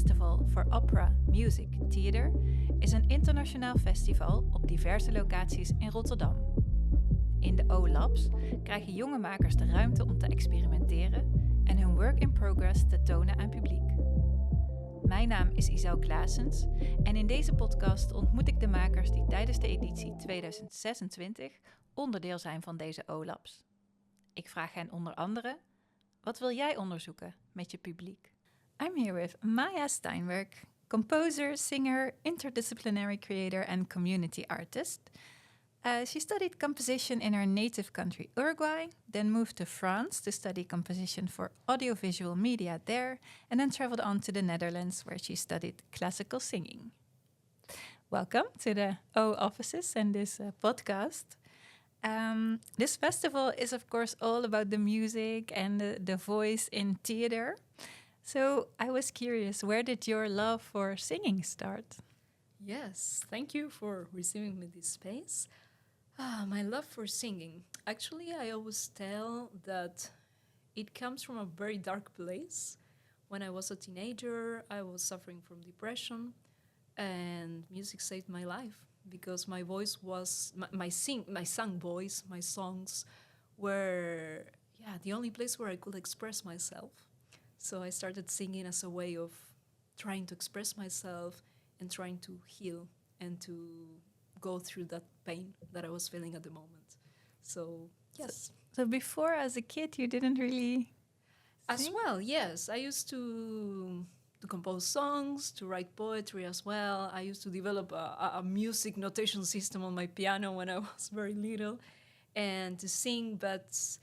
Festival for Opera, Music, Theater is een internationaal festival op diverse locaties in Rotterdam. In de O-Labs krijgen jonge makers de ruimte om te experimenteren en hun work in progress te tonen aan publiek. Mijn naam is Isel Klaasens en in deze podcast ontmoet ik de makers die tijdens de editie 2026 onderdeel zijn van deze O-Labs. Ik vraag hen onder andere: wat wil jij onderzoeken met je publiek? I'm here with Maia Steinberg, composer, singer, interdisciplinary creator and community artist. She studied composition in her native country, Uruguay, then moved to France to study composition for audiovisual media there, and then traveled on to the Netherlands where she studied classical singing. Welcome to the O offices and this podcast. This festival is, of course, all about the music and the voice in theater. So I was curious, where did your love for singing start? Yes, thank you for receiving me this space. My love for singing. Actually, I always tell that it comes from a very dark place. When I was a teenager, I was suffering from depression, and music saved my life because my voice was my sung voice, my songs were the only place where I could express myself. So I started singing as a way of trying to express myself and trying to heal and to go through that pain that I was feeling at the moment. So, yes. So before, as a kid, you didn't really As sing? well, yes. I used to compose songs, to write poetry as well. I used to develop a music notation system on my piano when I was very little and to sing. But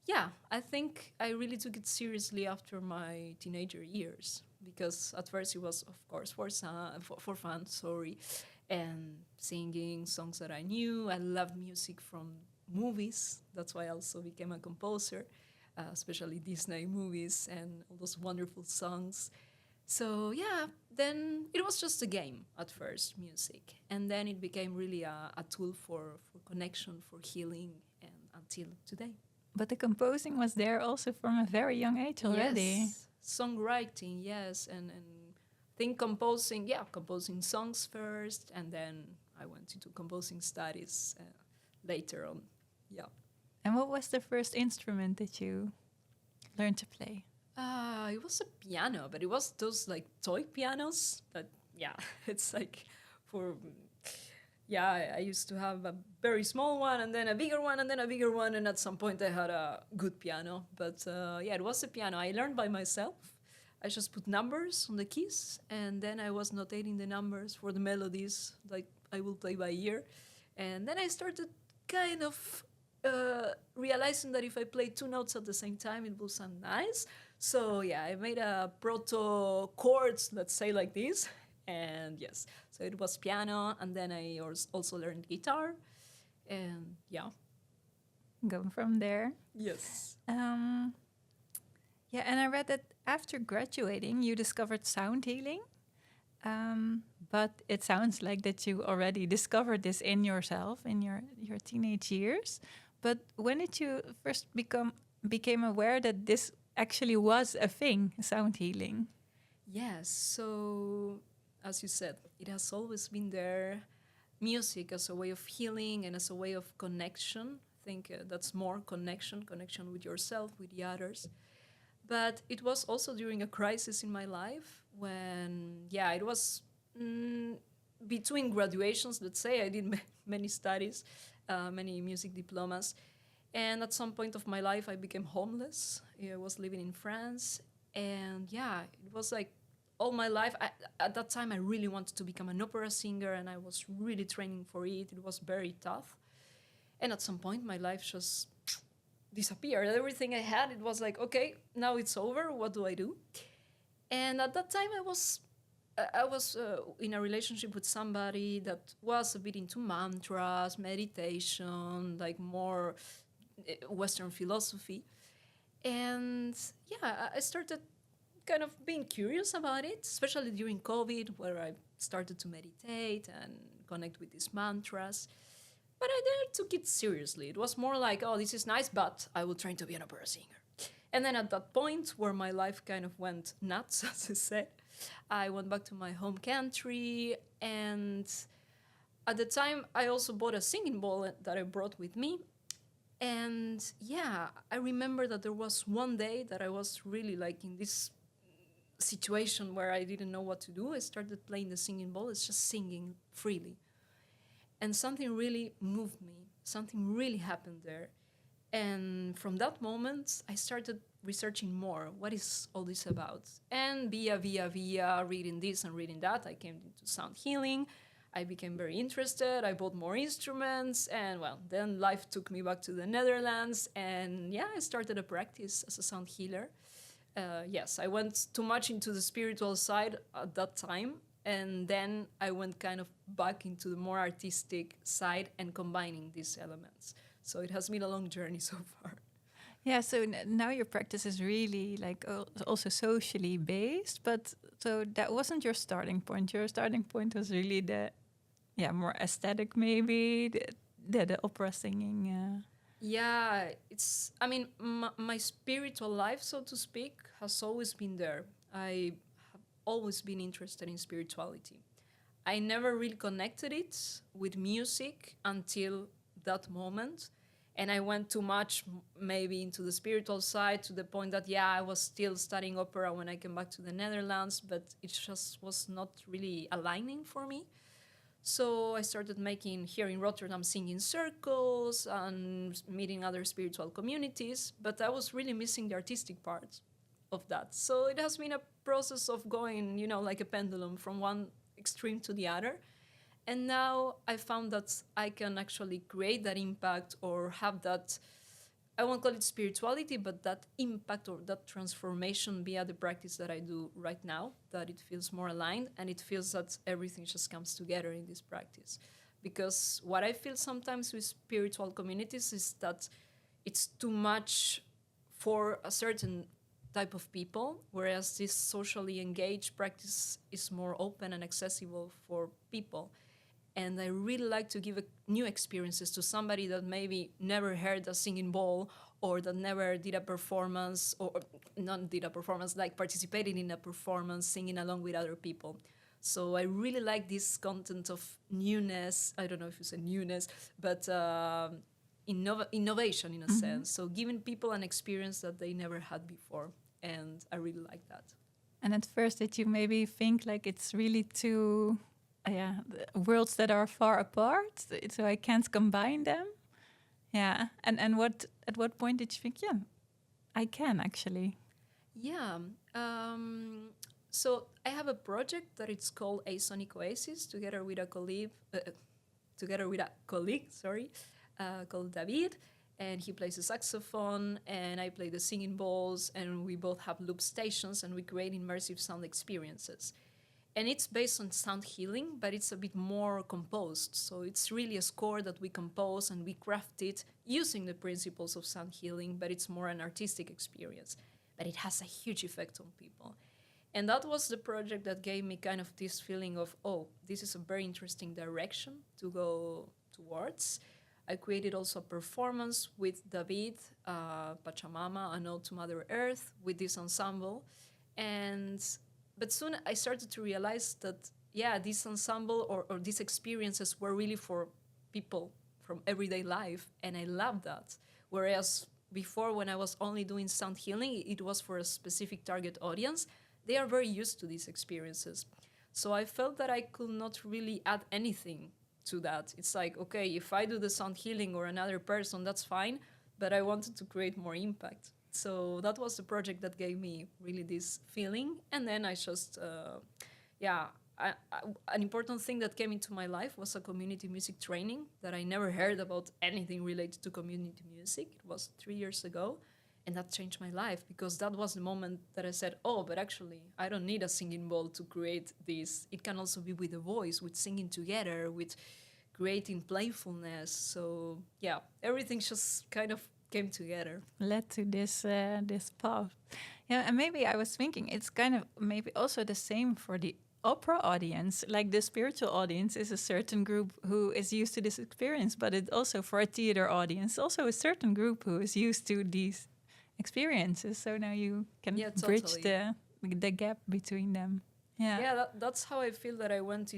yeah, I think I really took it seriously after my teenager years because at first it was, of course, for fun, and singing songs that I knew. I loved music from movies. That's why I also became a composer, especially Disney movies and all those wonderful songs. So yeah, then it was just a game at first, music. And then it became really a tool for connection, for healing, and until today. But the composing was there also from a very young age already. Yes, songwriting, yes, and I think composing songs first, and then I went into composing studies later on. Yeah. And what was the first instrument that you learned to play? It was a piano, but it was those like toy pianos. But yeah, it's like I used to have a very small one and then a bigger one and then a bigger one. And at some point I had a good piano. But it was a piano. I learned by myself. I just put numbers on the keys and then I was notating the numbers for the melodies like I will play by ear. And then I started kind of realizing that if I play two notes at the same time, it will sound nice. So I made a proto chords, let's say like this. And yes, so it was piano, and then I also learned guitar, and Go from there. Yes. And I read that after graduating, you discovered sound healing. But it sounds like that you already discovered this in yourself in your teenage years. But when did you first became aware that this actually was a thing, sound healing? Yes, so as you said, it has always been there. Music as a way of healing and as a way of connection. I think that's more connection with yourself, with the others. But it was also during a crisis in my life when, it was between graduations, let's say. I did many studies, many music diplomas. And at some point of my life, I became homeless. I was living in France. And it was like all my life. At that time, I really wanted to become an opera singer, and I was really training for it. It was very tough. And at some point, my life just disappeared. Everything I had, it was like, okay, now it's over. What do I do? And at that time, I was in a relationship with somebody that was a bit into mantras, meditation, like more Western philosophy. And I started kind of being curious about it, especially during COVID, where I started to meditate and connect with these mantras. But I never took it seriously. It was more like, oh, this is nice, but I will try to be an opera singer. And then at that point where my life kind of went nuts, as I said, I went back to my home country, and at the time I also bought a singing bowl that I brought with me. And yeah, I remember that there was one day that I was really like in this situation where I didn't know what to do. I started playing the singing bowl. It's just singing freely. And something really moved me. Something really happened there. And from that moment, I started researching more. What is all this about? And via reading this and reading that, I came into sound healing. I became very interested. I bought more instruments. And well, then life took me back to the Netherlands. And yeah, I started a practice as a sound healer. Yes, I went too much into the spiritual side at that time. And then I went kind of back into the more artistic side and combining these elements. So it has been a long journey so far. Yeah, so now your practice is really like also socially based, but so that wasn't your starting point. Your starting point was really the, more aesthetic maybe, the opera singing. Yeah, it's, I mean, my spiritual life, so to speak, has always been there. I have always been interested in spirituality. I never really connected it with music until that moment. And I went too much maybe into the spiritual side to the point that, I was still studying opera when I came back to the Netherlands, but it just was not really aligning for me. So I started making, here in Rotterdam, singing circles and meeting other spiritual communities, but I was really missing the artistic part of that. So it has been a process of going, like a pendulum from one extreme to the other. And now I found that I can actually create that impact or have that, I won't call it spirituality, but that impact or that transformation via the practice that I do right now, that it feels more aligned and it feels that everything just comes together in this practice. Because what I feel sometimes with spiritual communities is that it's too much for a certain type of people, whereas this socially engaged practice is more open and accessible for people. And I really like to give new experiences to somebody that maybe never heard a singing bowl or that never did a performance or not did a performance, like participated in a performance, singing along with other people. So I really like this content of newness. I don't know if you say newness, but innovation in a sense. So giving people an experience that they never had before. And I really like that. And at first did you maybe think like it's really too... worlds that are far apart, so I can't combine them. Yeah, and at what point did you think, I can actually? Yeah, so I have a project that it's called A Sonic Oasis, together with a colleague, called David, and he plays the saxophone, and I play the singing bowls, and we both have loop stations, and we create immersive sound experiences. And it's based on sound healing, but it's a bit more composed. So it's really a score that we compose and we craft it using the principles of sound healing, but it's more an artistic experience. But it has a huge effect on people. And that was the project that gave me kind of this feeling of, this is a very interesting direction to go towards. I created also a performance with David, Pachamama, an ode to Mother Earth, with this ensemble. But soon I started to realize that, this ensemble or these experiences were really for people from everyday life. And I love that. Whereas before, when I was only doing sound healing, it was for a specific target audience. They are very used to these experiences. So I felt that I could not really add anything to that. It's like, okay, if I do the sound healing or another person, that's fine. But I wanted to create more impact. So that was the project that gave me really this feeling. And then I just, an important thing that came into my life was a community music training that I never heard about anything related to community music. It was 3 years ago. And that changed my life because that was the moment that I said, but actually, I don't need a singing bowl to create this. It can also be with a voice, with singing together, with creating playfulness. So, everything just kind of came together, led to this path. And maybe I was thinking it's kind of maybe also the same for the opera audience. Like the spiritual audience is a certain group who is used to this experience, but it also for a theater audience also a certain group who is used to these experiences. So now you can bridge the gap between them. Yeah, that's how I feel that I went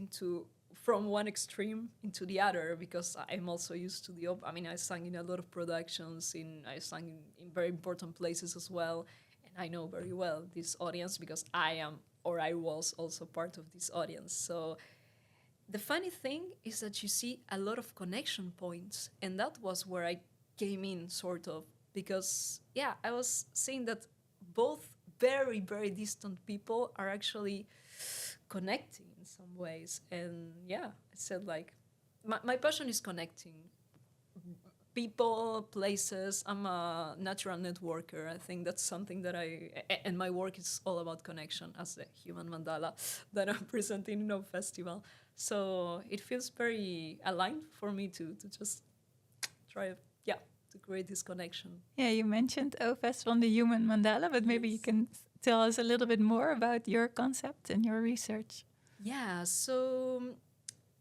from one extreme into the other, because I'm also used to I mean, I sang in a lot of productions, I sang in very important places as well, and I know very well this audience because I was also part of this audience. So the funny thing is that you see a lot of connection points, and that was where I came in, sort of, because I was seeing that both very, very distant people are actually connecting in some ways. And I said, like, my passion is connecting people, places. I'm a natural networker. I think that's something that and my work is all about connection as the human mandala that I'm presenting in a festival. So it feels very aligned for me to just try to create this connection. Yeah, you mentioned O Festival and the Human Mandala, but maybe you can tell us a little bit more about your concept and your research. Yeah, so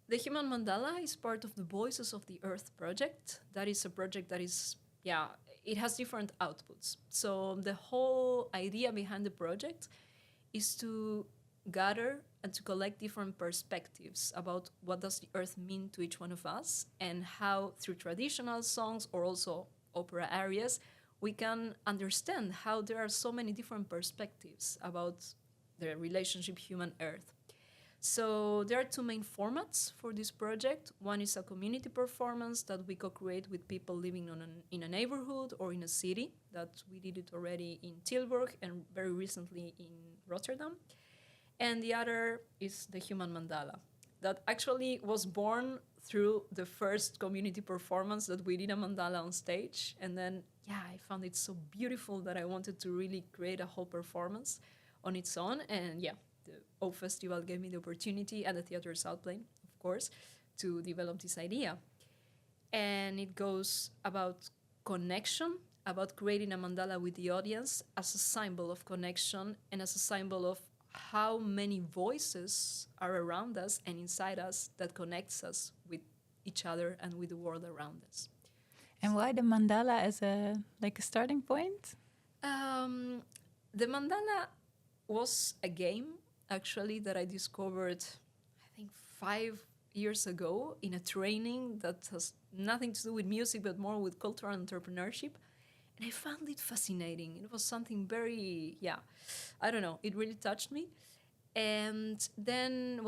the Human Mandala is part of the Voices of the Earth project. That is a project that is, it has different outputs. So the whole idea behind the project is to gather and to collect different perspectives about what does the earth mean to each one of us, and how through traditional songs or also opera arias we can understand how there are so many different perspectives about the relationship human-earth. So there are two main formats for this project. One is a community performance that we co-create with people living in a neighborhood or in a city. That we did it already in Tilburg and very recently in Rotterdam. And the other is the Human Mandala, that actually was born through the first community performance that we did a mandala on stage. And then, I found it so beautiful that I wanted to really create a whole performance on its own. And the O Festival gave me the opportunity, and the Theater Southplain, of course, to develop this idea. And it goes about connection, about creating a mandala with the audience as a symbol of connection and as a symbol of how many voices are around us and inside us that connects us with each other and with the world around us. And why the mandala as a starting point? The mandala was a game, actually, that I discovered, I think, 5 years ago in a training that has nothing to do with music, but more with cultural entrepreneurship. And I found it fascinating. It was something very, I don't know, it really touched me. And then,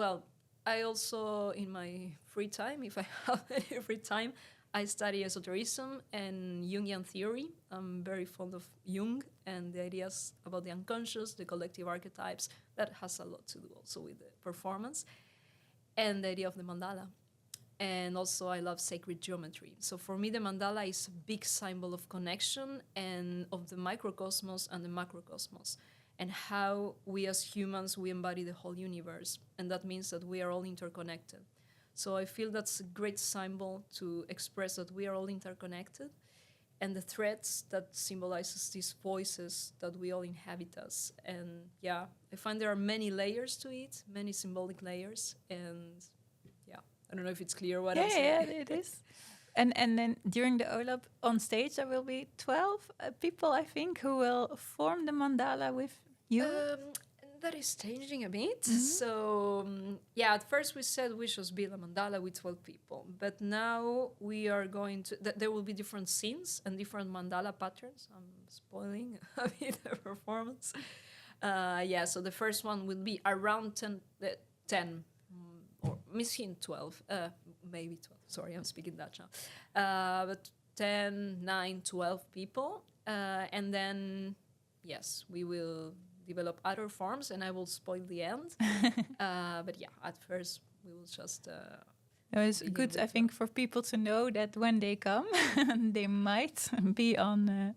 I also, in my free time, if I have any free time, I study esotericism and Jungian theory. I'm very fond of Jung and the ideas about the unconscious, the collective archetypes. That has a lot to do also with the performance. And the idea of the mandala. And also I love sacred geometry. So for me, the mandala is a big symbol of connection and of the microcosmos and the macrocosmos, and how we as humans, we embody the whole universe. And that means that we are all interconnected. So I feel that's a great symbol to express that we are all interconnected, and the threads that symbolizes these voices that we all inhabit us. And I find there are many layers to it, many symbolic layers. And I don't know if it's clear what I'm saying. Yeah, it is. And then during the OLAP on stage, there will be 12 people, I think, who will form the mandala with you. That is changing a bit. Mm-hmm. So, at first we said we should build a mandala with 12 people. But now we are going to... there will be different scenes and different mandala patterns. I'm spoiling a bit the performance. So the first one will be around 10 or missing 12, maybe 12. Sorry, I'm speaking Dutch now. But 10, 9, 12 people. And then, we will develop other forms, and I will spoil the end. But at first, we will just... It's good, I think, for people to know that when they come, they might be on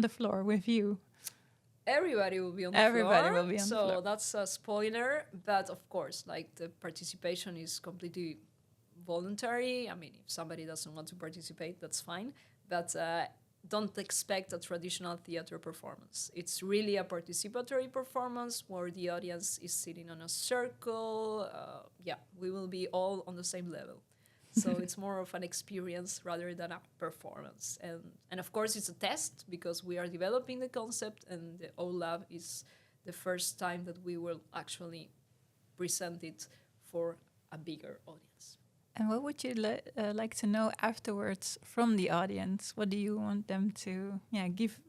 the floor with you. Everybody will be on the floor. So that's a spoiler. But of course, the participation is completely voluntary. I mean, if somebody doesn't want to participate, that's fine. But don't expect a traditional theater performance. It's really a participatory performance where the audience is sitting on a circle. We will be all on the same level. So it's more of an experience rather than a performance. And of course, it's a test because we are developing the concept, and the OLAB is the first time that we will actually present it for a bigger audience. And what would you like to know afterwards from the audience? What do you want them to give?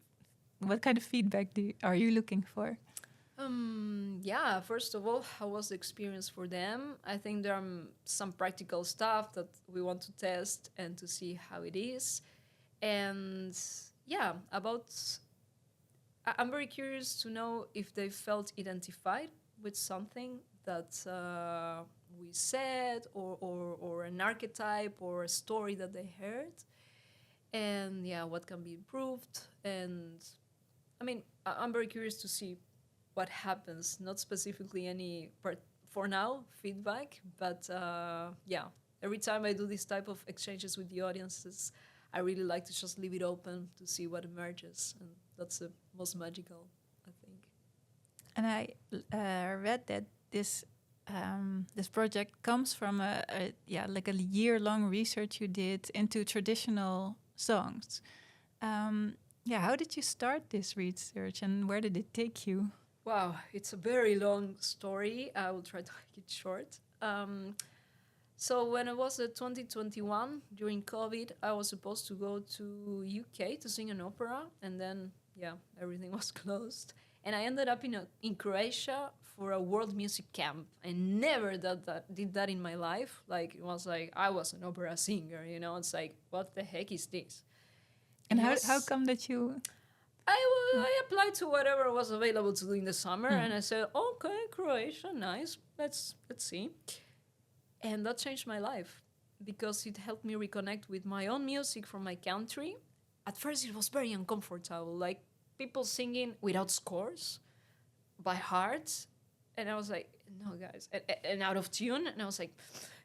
What kind of feedback are you looking for? Yeah, first of all, how was the experience for them? I think there are some practical stuff that we want to test and to see how it is. And yeah, I'm very curious to know if they felt identified with something that we said, or an archetype or a story that they heard. And yeah, what can be improved. And I mean, I'm very curious to see what happens, not specifically any part for now feedback, but yeah, every time I do this type of exchanges with the audiences, I really like to just leave it open to see what emerges, and that's the most magical, I think. And I read that this project comes from a year-long research you did into traditional songs. How did you start this research, and where did it take you? Wow, it's a very long story. I will try to make it short. So when it was 2021, during COVID, I was supposed to go to UK to sing an opera, and then, everything was closed. And I ended up in Croatia for a world music camp. I never did that in my life. Like, it was like, I was an opera singer, It's like, what the heck is this? And how come that you... I applied to whatever was available to do in the summer, and I said, okay, Croatia, nice, let's see. And that changed my life, because it helped me reconnect with my own music from my country. At first, it was very uncomfortable, like people singing without scores, by heart. And I was like, no, guys, and out of tune. And I was like,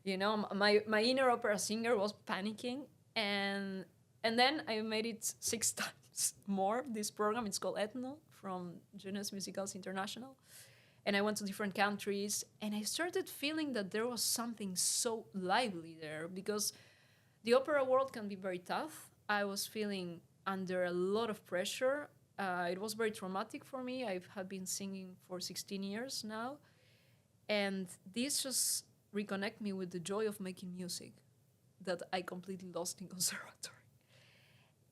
my inner opera singer was panicking. And then I made it 6 times more, this program. It's called Ethno, from Jeunesse Musicals International. And I went to different countries, and I started feeling that there was something so lively there, because the opera world can be very tough. I was feeling under a lot of pressure. It was very traumatic for me. I have been singing for 16 years now. And this just reconnected me with the joy of making music that I completely lost in conservatory.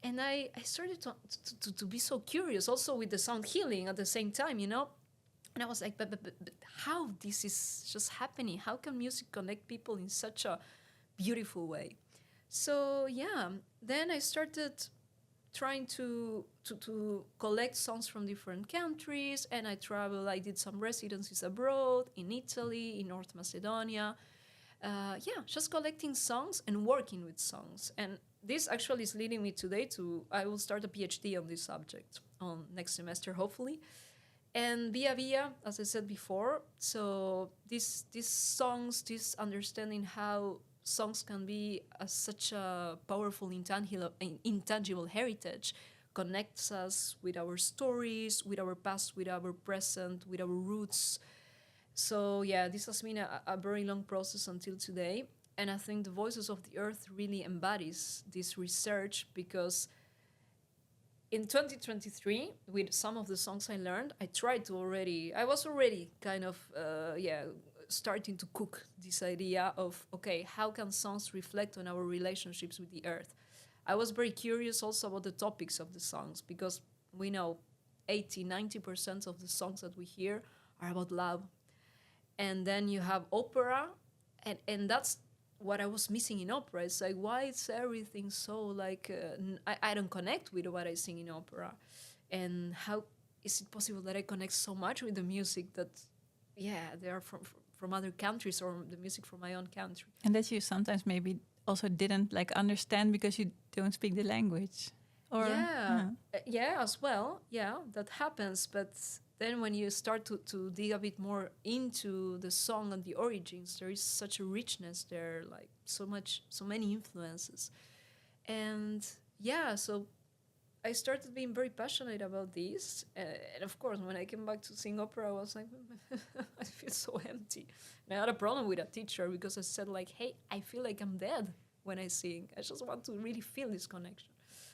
And I started to be so curious, also with the sound healing at the same time, And I was like, but how this is just happening? How can music connect people in such a beautiful way? So then I started trying to collect songs from different countries, and I traveled. I did some residencies abroad, in Italy, in North Macedonia. Just collecting songs and working with songs. And this actually is leading me today I will start a PhD on this subject on next semester, hopefully. And via, as I said before, so these songs, this understanding how songs can be such a powerful intangible heritage, connects us with our stories, with our past, with our present, with our roots. So this has been a very long process until today. And I think the Voices of the Earth really embodies this research, because in 2023, with some of the songs I learned, I was already kind of, starting to cook this idea of, okay, how can songs reflect on our relationships with the earth? I was very curious also about the topics of the songs, because we know 80-90% of the songs that we hear are about love. And then you have opera, and that's what I was missing in opera. It's like, why is everything so like, I don't connect with what I sing in opera? And how is it possible that I connect so much with the music that, they are from other countries, or the music from my own country? And that you sometimes maybe also didn't understand because you don't speak the language. Or as well. Yeah, that happens. But then when you start to dig a bit more into the song and the origins, there is such a richness there, like so many influences. And so I started being very passionate about this. And of course, when I came back to sing opera, I was like, I feel so empty. And I had a problem with a teacher, because I said like, hey, I feel like I'm dead when I sing. I just want to really feel this connection.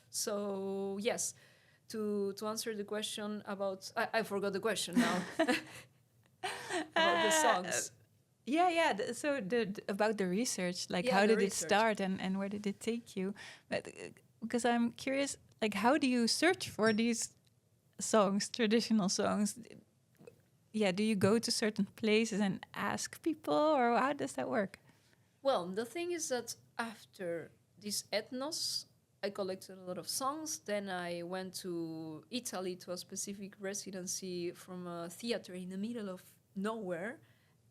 So yes, to answer the question about, I forgot the question now, about the songs. Yeah. So about the research, like Yeah, how the did it research. start and where did it take you? But because I'm curious, like how do you search for these songs, traditional songs? Yeah, do you go to certain places and ask people, or how does that work? Well, the thing is that after this ethnos, I collected a lot of songs. Then I went to Italy to a specific residency from a theater in the middle of nowhere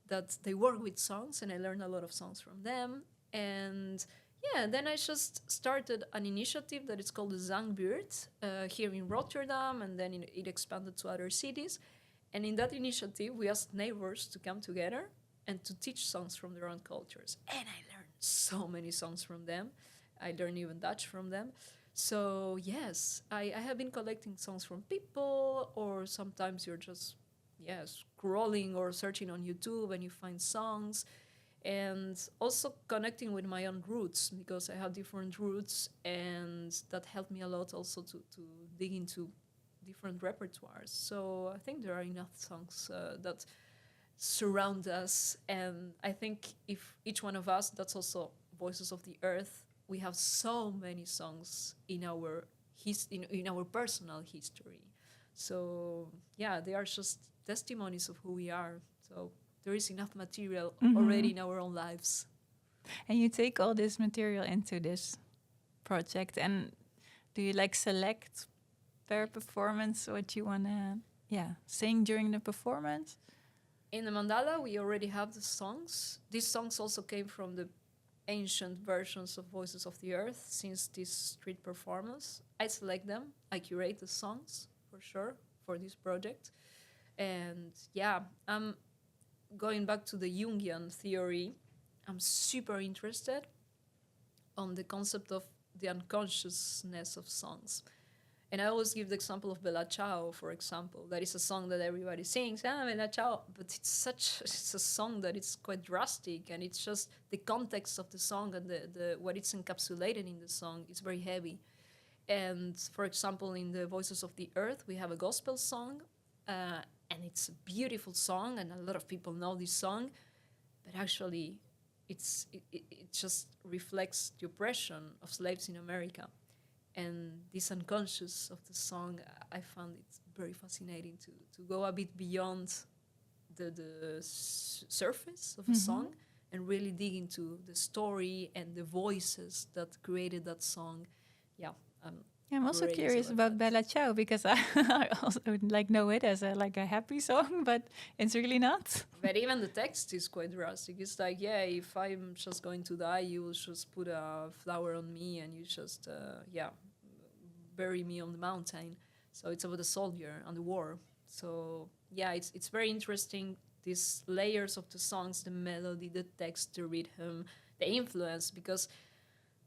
that they work with songs, and I learned a lot of songs from them. And yeah, then I just started an initiative that is called the Zangbuurt here in Rotterdam, and then it expanded to other cities. And in that initiative, we asked neighbors to come together and to teach songs from their own cultures. And I learned so many songs from them. I learned even Dutch from them. So, yes, I have been collecting songs from people, or sometimes you're just, yeah, scrolling or searching on YouTube and you find songs. And also connecting with my own roots, because I have different roots, and that helped me a lot also to dig into different repertoires. So I think there are enough songs that surround us, and I think if each one of us, that's also Voices of the Earth, we have so many songs in our in our personal history. So yeah, they are just testimonies of who we are. So there is enough material already in our own lives. And you take all this material into this project, and do you like select per performance what you want to sing during the performance? In the mandala, we already have the songs. These songs also came from the ancient versions of Voices of the Earth, since this street performance. I select them, I curate the songs for sure for this project. And yeah, I'm going back to the Jungian theory. I'm super interested on the concept of the unconsciousness of songs. And I always give the example of Bella Ciao, for example. That is a song that everybody sings, Bella Ciao. But it's a song that is quite drastic, and it's just the context of the song and the what it's encapsulated in the song is very heavy. And for example, in the Voices of the Earth, we have a gospel song, and it's a beautiful song, and a lot of people know this song. But actually, it just reflects the oppression of slaves in America. And this unconscious of the song, I found it very fascinating to go a bit beyond the surface of a song and really dig into the story and the voices that created that song. Yeah, I'm also crazy curious about that. Bella Ciao, because I also like know it as a happy song, but it's really not. But even the text is quite drastic. It's like, yeah, if I'm just going to die, you will just put a flower on me and you just, bury me on the mountain. So it's about the soldier and the war. So yeah, it's very interesting, these layers of the songs, the melody, the text, the rhythm, the influence, because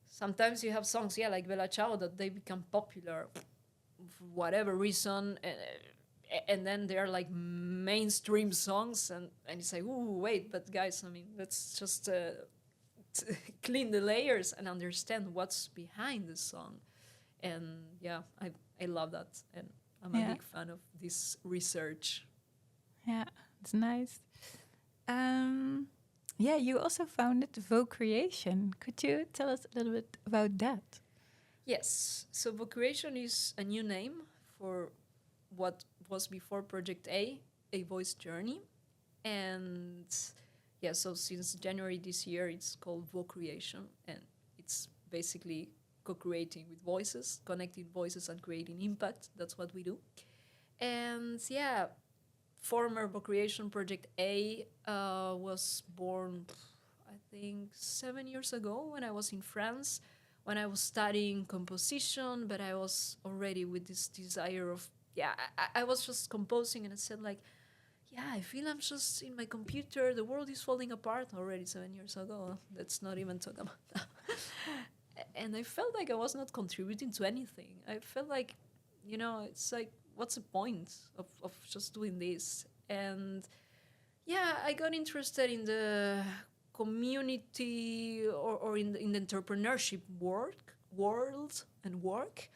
sometimes you have songs, like Bella Ciao, that they become popular for whatever reason, and then they're like mainstream songs, and it's like, ooh, wait, but guys, I mean, let's just clean the layers and understand what's behind the song. And yeah, I love that, and I'm a big fan of this research. Yeah, it's nice. You also founded Vocreation. Could you tell us a little bit about that? Yes, so Vocreation is a new name for what was before Project A voice journey. And yeah, so since January this year, it's called Vocreation, and it's basically co-creating with voices, connecting voices and creating impact. That's what we do. And yeah, former Vocreation Project A was born, I think, 7 years ago when I was in France, when I was studying composition, but I was already with this desire of, I was just composing, and I said like, I feel I'm just in my computer. The world is falling apart already 7 years ago. Let's not even talk about that. And I felt like I was not contributing to anything. I felt like, it's like, what's the point of just doing this? And I got interested in the community or in the entrepreneurship world and work.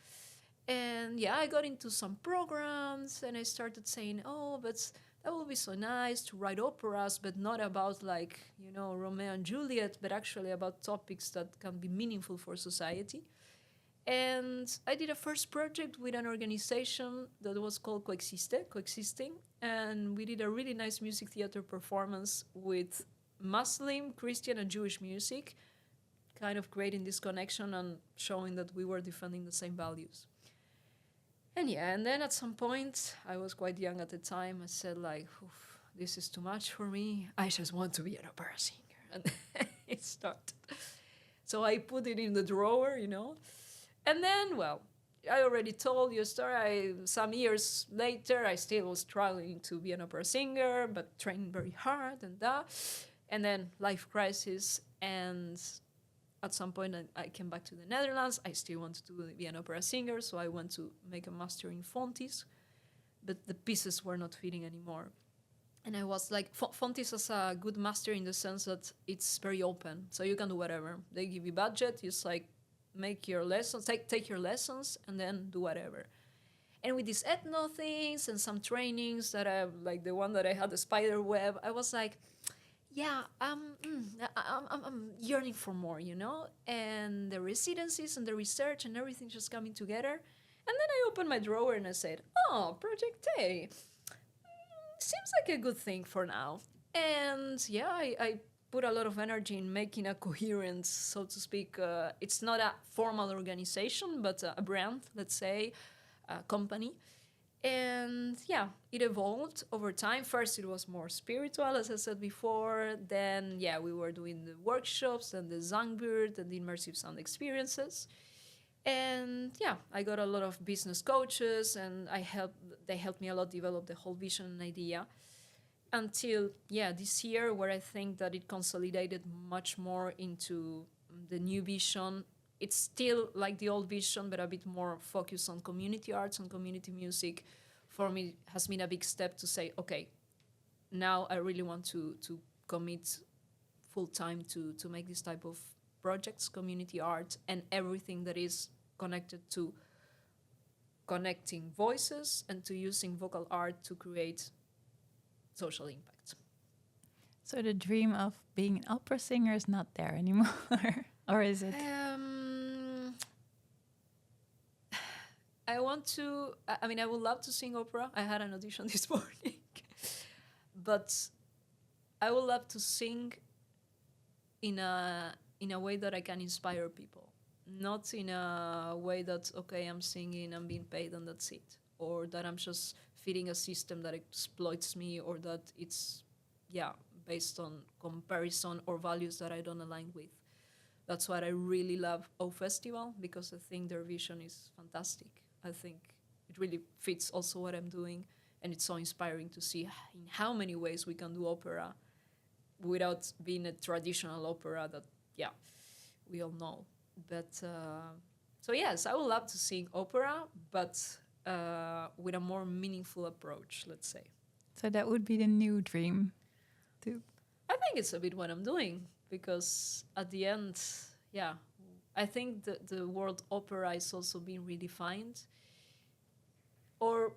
And yeah, I got into some programs and I started saying, oh, but that would be so nice to write operas, but not about like, Romeo and Juliet, but actually about topics that can be meaningful for society. And I did a first project with an organization that was called Coexisting. And we did a really nice music theater performance with Muslim, Christian, and Jewish music, kind of creating this connection and showing that we were defending the same values. And then at some point, I was quite young at the time, I said like, this is too much for me. I just want to be an opera singer. And it started. So I put it in the drawer, And then, well, I already told you a story. Some years later, I still was struggling to be an opera singer, but training very hard and that. And then life crisis. And at some point, I came back to the Netherlands. I still wanted to be an opera singer, so I went to make a master in Fontis. But the pieces were not fitting anymore. And I was like, Fontis is a good master in the sense that it's very open. So you can do whatever. They give you budget. It's like, make your lessons, take your lessons, and then do whatever. And with these ethno things and some trainings that I, like the one that I had, the spider web, I was like, yeah, I'm yearning for more, And the residencies and the research and everything just coming together. And then I opened my drawer and I said, oh, Project A. Seems like a good thing for now. And yeah, I put a lot of energy in making a coherent, so to speak. It's not a formal organization, but a brand, let's say, a company. And yeah, it evolved over time. First, it was more spiritual, as I said before. Then, yeah, we were doing the workshops and the Zangbird and the immersive sound experiences. And yeah, I got a lot of business coaches, and they helped me a lot develop the whole vision and idea. Until, this year, where I think that it consolidated much more into the new vision. It's still like the old vision, but a bit more focused on community arts and community music. For me, has been a big step to say, okay, now I really want to commit full time to make this type of projects, community art, and everything that is connected to connecting voices and to using vocal art to create social impact. So the dream of being an opera singer is not there anymore, or is it? I would love to sing opera. I had an audition this morning. But I would love to sing in a way that I can inspire people. Not in a way that, okay, I'm singing, I'm being paid, and that's it. Or that I'm just feeding a system that exploits me, or that it's, based on comparison or values that I don't align with. That's why I really love O Festival, because I think their vision is fantastic. I think it really fits also what I'm doing, and it's so inspiring to see in how many ways we can do opera without being a traditional opera that, we all know. But, so yes, I would love to sing opera, but with a more meaningful approach, let's say. So that would be the new dream, too. I think it's a bit what I'm doing, because at the end, I think the word opera is also being redefined. Or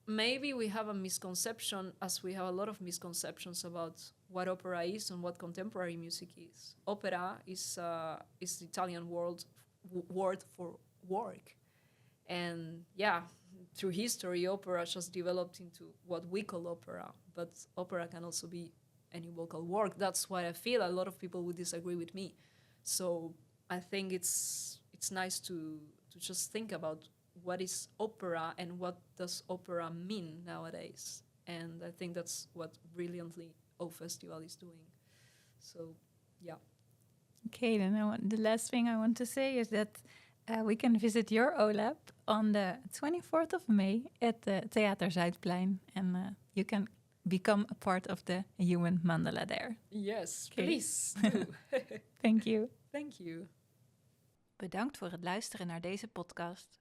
maybe we have a misconception, as we have a lot of misconceptions about what opera is and what contemporary music is. Opera is the Italian word for work. And through history, opera just developed into what we call opera. But opera can also be any vocal work. That's why I feel a lot of people would disagree with me. So I think it's nice to just think about what is opera and what does opera mean nowadays. And I think that's what brilliantly O Festival is doing. So, Okay, then the last thing I want to say is that we can visit your OLAB on the 24th of May at the Theater Zuidplein. And you can become a part of the human mandala there. Yes, okay. Please do. Thank you. Thank you. Bedankt voor het luisteren naar deze podcast.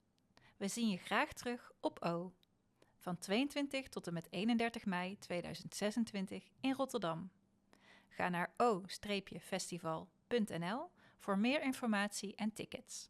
We zien je graag terug op O. Van 22 tot en met 31 mei 2026 in Rotterdam. Ga naar o-festival.nl voor meer informatie en tickets.